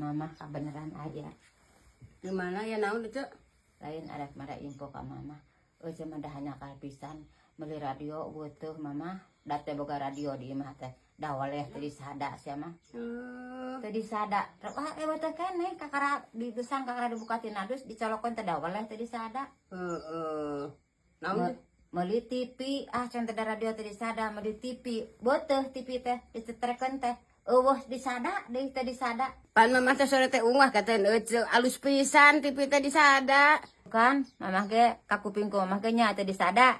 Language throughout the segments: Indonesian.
Mama kebenaran aja. Gimana ya naon itu? Lain arek mara info ka Mama. Eueuh mah hanya kalpisan meuli radio butuh Mama. Date boga radio di imah teh. Da waleh teu disada sia mah. Teu disada. Wah teh keneh kakara ditusang kakara dibuka tina dus dicolokeun teh da waleh teu disada. Heeh. Naon? Meuli TV can teh da radio teu disada meuli TV. Beuteung TV teh ditetrekeun teh. Eueuh disada deui teh disada. Pan mama teh sore teh ungah katen alus pisan TV teh disada. Kan Mamah ge ka kupingku Mamah ge nya teu disada.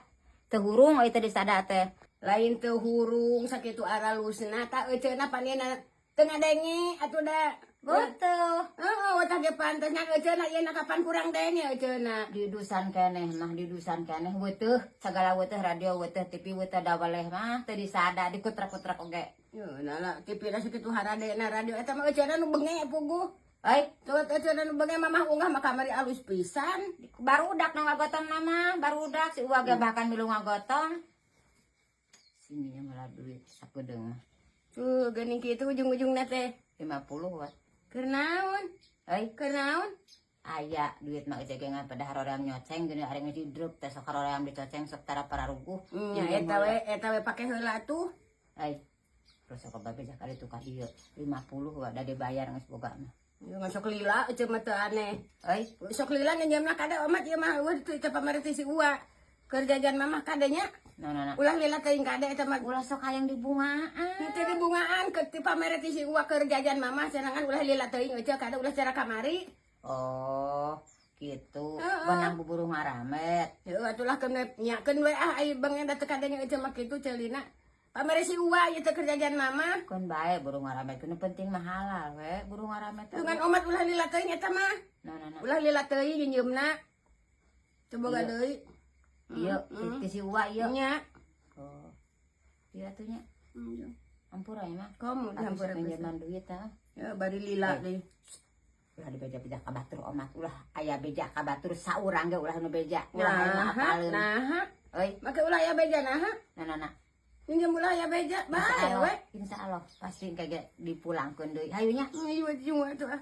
Teu hurung euy teu disada teh. Lain teu hurung sakitu aralusna ta euceuna panina teu ngadenge atuh da. Beuteung. Heeh, wata ge pantesna euceuna ieu kapan kurang denge euceuna. Di dusan keneh mah di dusan keneh beuteung sagala beuteung radio beuteung TV beuteung da waleh mah teu disada dikutrak-kutrak oge. Yo nala TV da sakitu haradena radio eta mah euceuna nu benge puguh. Euy Coba euceuna nu benge mamah ungah mah kamari alus pisan. barudak nu ngagotong mama barudak si uwa ge bahkan milu ngagotong. Sini malah duit sakedeung mah Tuh geuning kitu ujung-ujungna teh. 50 watt. Keur naon? Euy Keur naon? aya duit mah euy gengan pada haroream nyoceng geuning ari ngidruk teh sok haroream dicoceng sok tara pararuguh. Nya eta we pake heula tuh. Euy terus sok babe jak kali tukar dieu 50 wae da dibayar geus boga mah. Yo sok lila euceun mah teu aneh. Euy Sok lila nyamna kada omat ieu mah eueuh teu pamarti si uwa. Keur jajan mamah kadenya. nah. Ulah lila teuing kada eta mah. Ulah sok hayang di bungaan. Teu di bungaan keur ti pamarti si uwa keur jajan mamah cenangan ulah lila teuing euceun kada ulah cara kamari. Oh, gitu. Heeh. Benang buburu ngaramet. Heuh atulah keun nyakeun we ai bangnya da teu kadenya euceun mah kitu ceulina. Pamere si uwa ieu teh keur jajan mamah. Kun bae burung ngaramet nu penting mah halal we burung ngaramet. Dengan omat ulah lila teuing eta mah. Nah. Ulah lila teuing nyeumna. Coba Iya. gadeui. Ieu ti si uwa ieu. Nya. Oh. Ieu atuh nya. Ampura ya mah. Kamu Aku hampura pinjaman duit tah. Ya bari lila deui. Ulah dibeja-beja ka batur omat ulah aya beja ka batur saurang ge ulah nu beja. Ulah aya mah apaleun. Nah, Euy. make ulah ya beja nah. Nah. Pinjam ulah ya beja. Bae we. Insyaallah pasti kage dipulangkeun deui. Hayu nya. Ieu ujung atuh ah.